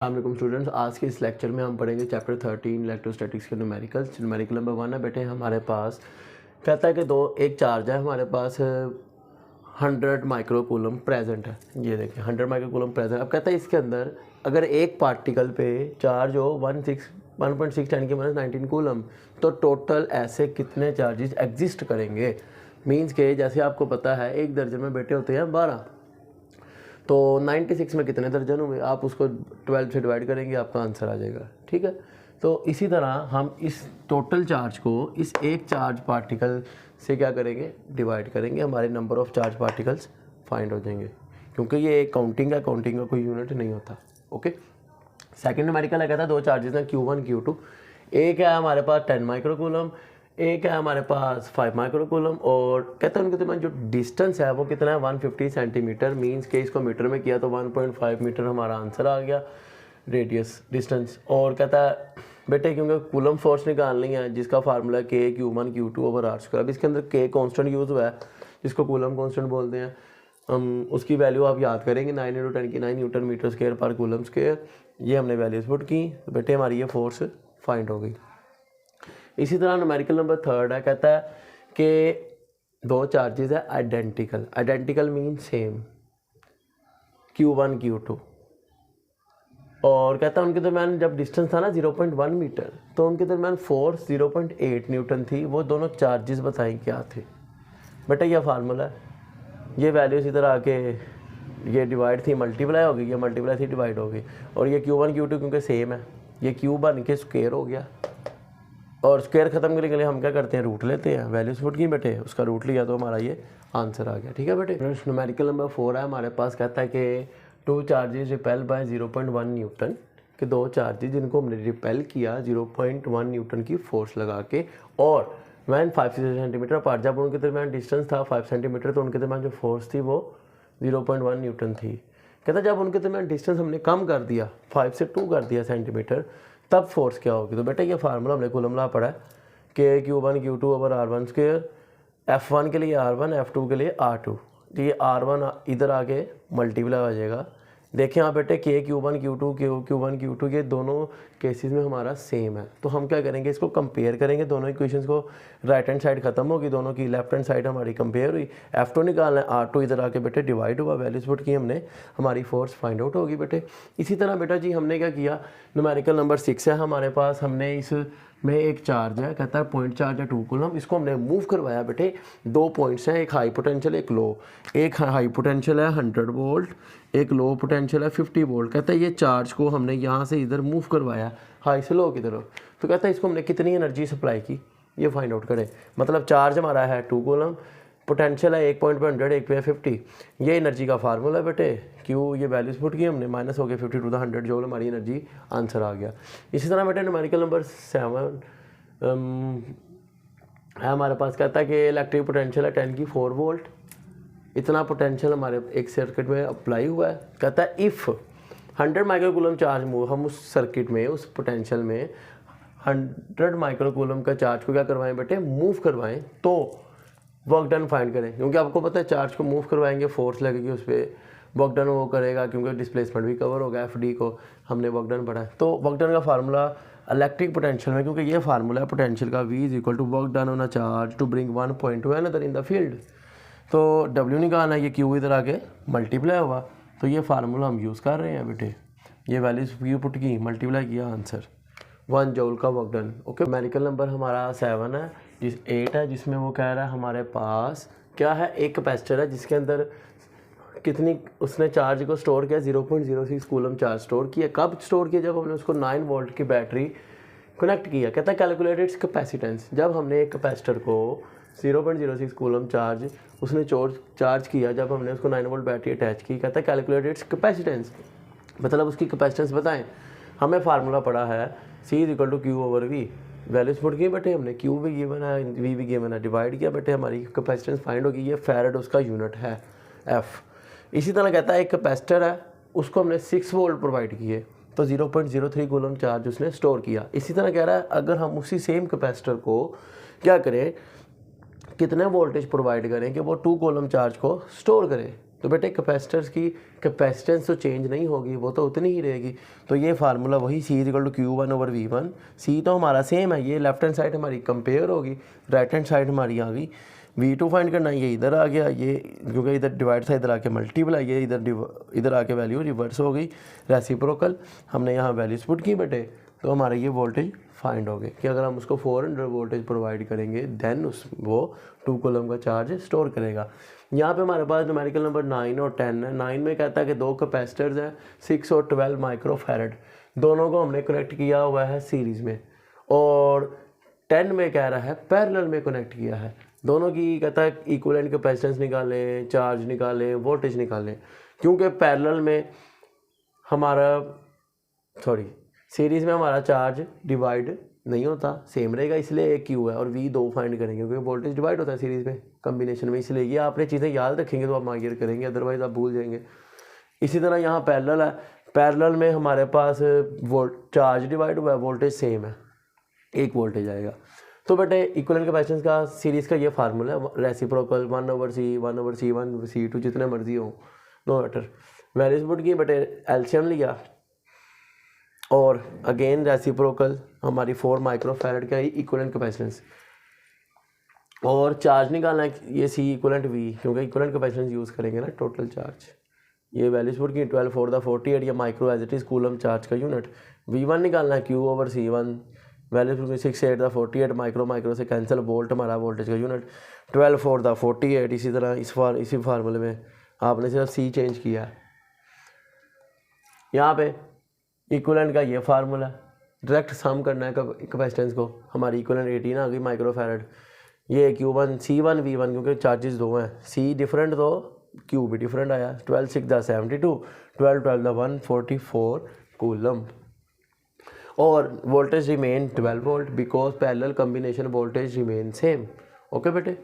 अस्सलाम स्टूडेंट्स, आज के इस लेक्चर में हम पढ़ेंगे चैप्टर 13 इलेक्ट्रोस्टैटिक्स के न्यूमेरिकल्स। न्यूमेरिकल नंबर 1 है बेटे हमारे पास। कहता है कि एक चार्ज है हमारे पास 100 माइक्रोकूलम प्रेजेंट है। ये देखिए 100 माइक्रोकूलम प्रेजेंट। अब कहता है इसके अंदर अगर एक पार्टिकल पे चार्ज हो 1.6 10 की -19 कूलम, तो टोटल ऐसे कितने चार्जेस एग्जिस्ट करेंगे। मीन्स के जैसे आपको पता है एक दर्जन में बेटे होते हैं 12, तो 96 में कितने दर्जन हुए, आप उसको 12 से डिवाइड करेंगे, आपका आंसर आ जाएगा। ठीक है, तो इसी तरह हम इस टोटल चार्ज को इस एक चार्ज पार्टिकल से क्या करेंगे, डिवाइड करेंगे, हमारे number of charge particles find हो जाएंगे, क्योंकि ये एक काउंटिंग है, काउंटिंग का कोई यूनिट नहीं होता। ओके, सेकेंड न्यूमेरिकल है, कहता है दो चार्जेस हैं Q1 Q2। एक है हमारे पास 10 माइक्रोकूलम, एक है हमारे पास 5 माइक्रोकूलम, और कहते हैं उनके दरमियान जो डिस्टेंस है वो कितना है 150 सेंटीमीटर। मीन्स के इसको मीटर में किया तो 1.5 मीटर हमारा आंसर आ गया, रेडियस डिस्टेंस। और कहता है बेटे क्योंकि कूलम फोर्स निकालनी है जिसका formula K Q1 Q2 over R square. अब इसके अंदर K कांस्टेंट यूज़ हुआ है जिसको कूलम कांस्टेंट बोलते हैं। उसकी वैल्यू आप याद करेंगे 9 × 10 की 9 न्यूटन मीटर स्क्वायर पर कूलम स्क्वायर। ये हमने वैल्यूज पुट की तो बेटे हमारी ये फोर्स फाइंड हो गई। इसी तरह न्यूमेरिकल नंबर 3 है, कहता है कि दो चार्जेस है identical. Identical mean same, Q1 Q2, और कहता है उनके दरम्यान जब डिस्टेंस था ना 0.1 मीटर, तो उनके दरम्यान फोर्स 0.8 न्यूटन थी। वो दोनों चार्जेस बताएं क्या थे। बेटा ये फार्मूला है, ये वैल्यू इसी तरह आके ये डिवाइड थी मल्टीप्लाई हो गई, ये मल्टीप्लाई थी डिवाइड हो गई, और ये Q1 Q2 क्योंकि सेम है, ये क्यू बन के स्क्वायर हो गया। और स्क्वायर ख़त्म करने के लिए हम क्या करते हैं, रूट लेते हैं। वैल्यूज पुट की बेटे, उसका रूट लिया तो हमारा ये आंसर आ गया। ठीक है बेटे, न्यूमेरिकल नंबर 4 है हमारे पास। कहता है कि two charges repel by 0.1 Newton, के दो चार्जेस जिनको हमने रिपेल किया 0.1 न्यूटन की फोर्स लगा के, और वैन 5 सेंटीमीटर अपार्ट, जब उनके दरमियान डिस्टेंस था 5 सेंटीमीटर, तो उनके दरमियान जो फोर्स थी वो 0.1 न्यूटन थी। कहता जब उनके दरमियान डिस्टेंस हमने कम कर दिया, 5 से 2 कर दिया सेंटीमीटर, तब फोर्स क्या होगी। तो बेटा ये फार्मूला हमने कूलम लॉ पढ़ा है कि Q1 Q2 over R1 square, F1 के लिए R1, F2 के लिए R2। तो ये R1 इधर आके मल्टीप्लाई हो जाएगा। देखें आप बेटे K Q1 Q2 Q1 Q2 ये दोनों केसेस में हमारा सेम है, तो हम क्या करेंगे, इसको कंपेयर करेंगे दोनों इक्वेशंस को। राइट हैंड साइड खत्म होगी दोनों की, लेफ्ट हैंड साइड हमारी कंपेयर हुई। F2 निकालना है, R2 इधर आके बेटे डिवाइड हुआ, वैल्यूज पुट की हमने, हमारी फोर्स फाइंड आउट होगी बेटे। इसी तरह बेटा जी हमने क्या किया, न्यूमेरिकल नंबर 6 है हमारे पास। हमने इस में एक चार्ज है, कहता है पॉइंट चार्ज है 2 कूलम, इसको हमने मूव करवाया बेटे। दो पॉइंट्स हैं, एक हाई पोटेंशियल एक लो। एक हाई पोटेंशियल है 100 वोल्ट, एक लो पोटेंशियल है 50 वोल्ट। कहता है ये चार्ज को हमने यहाँ से इधर मूव करवाया हाई से लो की तरफ, तो कहता है इसको हमने कितनी एनर्जी सप्लाई की, ये फाइंड आउट करें। मतलब चार्ज हमारा है 2 कूलम, पोटेंशियल है 1 पॉइंट पे 100, एक पे 50। ये एनर्जी का फार्मूला है बेटे, क्यू ये वैल्यूज पुट की हमने, माइनस हो गया 50 टू द 100 जो हमारी एनर्जी, आंसर आ गया। इसी तरह बेटे न्यूमेरिकल नंबर 7 है हमारे पास। कहता है कि इलेक्ट्रिक पोटेंशियल है 10 की 4 वोल्ट, इतना पोटेंशियल हमारे एक सर्किट में अप्लाई हुआ है। कहता है इफ़ 100 माइक्रोकूलम चार्ज मूव, हम उस सर्किट में उस पोटेंशियल में 100 माइक्रोकूलम का चार्ज को क्या करवाएं बेटे, मूव करवाएं, तो वर्क डन फाइंड करें। क्योंकि आपको पता है चार्ज को मूव करवाएंगे, फोर्स लगेगी उस पर, वर्क डन वो करेगा, क्योंकि डिस्प्लेसमेंट भी कवर होगा, FD को हमने वर्क डन पढ़ा है। तो वर्क डन का फार्मूला इलेक्ट्रिक पोटेंशियल में, क्योंकि ये फार्मूला है पोटेंशियल का, V is equal to work done on a charge to bring one point to another in the field. तो W निकालना है, ये Q इधर आके मल्टीप्लाई हुआ, तो ये फार्मूला हम यूज़ कर रहे हैं बेटे। ये वैल्यूज Q पुट की, मल्टीप्लाई किया, आंसर 1 जूल का work done. Okay, numerical number हमारा 7 है, 8 है, जिसमें वो कह रहा है हमारे पास क्या है, एक कैपेसिटर है जिसके अंदर कितनी उसने चार्ज को स्टोर किया, 0.06 कूलम चार्ज स्टोर किया। कब स्टोर किया, जब हमने उसको 9 वोल्ट की बैटरी कनेक्ट किया। कहता है कैलकुलेट इट्स कैपेसिटेंस, जब हमने एक कैपेसिटर को 0.06 कूलम चार्ज उसने चार्ज किया, जब हमने उसको 9 वोल्ट बैटरी अटैच की। कहता है कैलकुलेट इट्स कैपेसिटेंस, मतलब उसकी कैपेसिटेंस बताएं। हमें फार्मूला पड़ा है C is equal to Q over V, values put की बेटे हमने, Q भी गिवन है V भी गिवन है, डिवाइड किया बेटे, हमारी कैपेसिटेंस फाइंड होगी। ये फैराड उसका यूनिट है F। इसी तरह कहता है एक कैपेसिटर है, उसको हमने 6 वोल्ट प्रोवाइड किए, तो 0.03 कूलम चार्ज उसने स्टोर किया। इसी तरह कह रहा है अगर हम उसी सेम कैपेसिटर को क्या करें, कितने वोल्टेज प्रोवाइड करें कि वो 2 कूलम चार्ज को स्टोर करें। तो बेटे कैपेसिटर्स की कैपेसिटेंस तो चेंज नहीं होगी, वो तो उतनी ही रहेगी। तो ये फार्मूला वही C=Q1/V1। C तो हमारा सेम है, ये लेफ्ट हैंड साइड हमारी कंपेयर होगी, राइट हैंड साइड हमारी आ गई। V2 फाइंड करना, ये इधर आ गया, ये क्योंकि इधर डिवाइड था इधर आके मल्टीप्लाई, ये इधर आके वैल्यू रिवर्स हो गई, रेसिप्रोकल। हमने यहाँ वैल्यूज पुट की बेटे, तो हमारा ये वोल्टेज फाइंड हो गए कि अगर हम उसको 400 वोल्टेज प्रोवाइड करेंगे देन वो 2 कूलम का चार्ज स्टोर करेगा। यहाँ पे हमारे पास न्यूमेरिकल नंबर 9 और 10 है। 9 में कहता है कि 2 कैपेसिटर्स हैं 6 और 12 माइक्रोफैरड, दोनों को हमने कनेक्ट किया हुआ है सीरीज़ में, और 10 में कह रहा है पैरेलल में कनेक्ट किया है। दोनों की कहता है इक्विवेलेंट कैपेसिटेंस निकालें, चार्ज निकालें, वोल्टेज निकालें, क्योंकि पैरेलल में हमारा सीरीज़ में हमारा चार्ज डिवाइड नहीं होता, सेम रहेगा, इसलिए एक क्यू है, और V2 फाइंड करेंगे क्योंकि वोल्टेज डिवाइड होता है सीरीज़ में कम्बिनेशन में, इसलिए ये आपने चीज़ें याद रखेंगे तो आप माइग्रेट करेंगे, अदरवाइज़ आप भूल जाएंगे। इसी तरह यहाँ पैरेलल है, पैरेलल में हमारे पास चार्ज डिवाइड हुआ है, वोल्टेज सेम है, एक वोल्टेज आएगा। तो बेटे इक्विवेलेंट कैपेसिटेंस का सीरीज़ का ये फार्मूला है, रेसिप्रोकल 1/C 1/C1 C2 जितने मर्जी हो, नो मैटर। वैल्यूज पुट की बेटे, एलसीएम लिया और अगेन रेसिप्रोकल, हमारी 4 माइक्रोफैरड का ही इक्विवेलेंट कैपेसिटेंस, और चार्ज निकालना है, ये C=V, क्योंकि इक्विवेलेंट कैपेसिटेंस यूज़ करेंगे ना टोटल चार्ज। ये वैल्यूज पुट की 12 4 48 या micro as it is coulomb charge का यूनिट। V1 निकालना है Q/C1, वैल्यूज पुट 6 8 48 माइक्रो से कैंसिल, वोल्ट हमारा वोल्टेज का यूनिट, 12 4 48। इसी तरह इसी फार्मूले में आपने सिर्फ C चेंज किया है। यहाँ पे इक्विवेलेंट का ये फार्मूला, डायरेक्ट सम करना है कैपेसिटेंस को, हमारी इक्विवेलेंट 18 आ गई माइक्रोफैरड। ये Q1 C1V1 क्योंकि चार्जेस दो हैं, C डिफरेंट तो Q भी डिफरेंट आया, 12 6 72, 12 12 144 कूलम, और voltage remain 12 volt because parallel combination voltage remain same. Okay बेटे।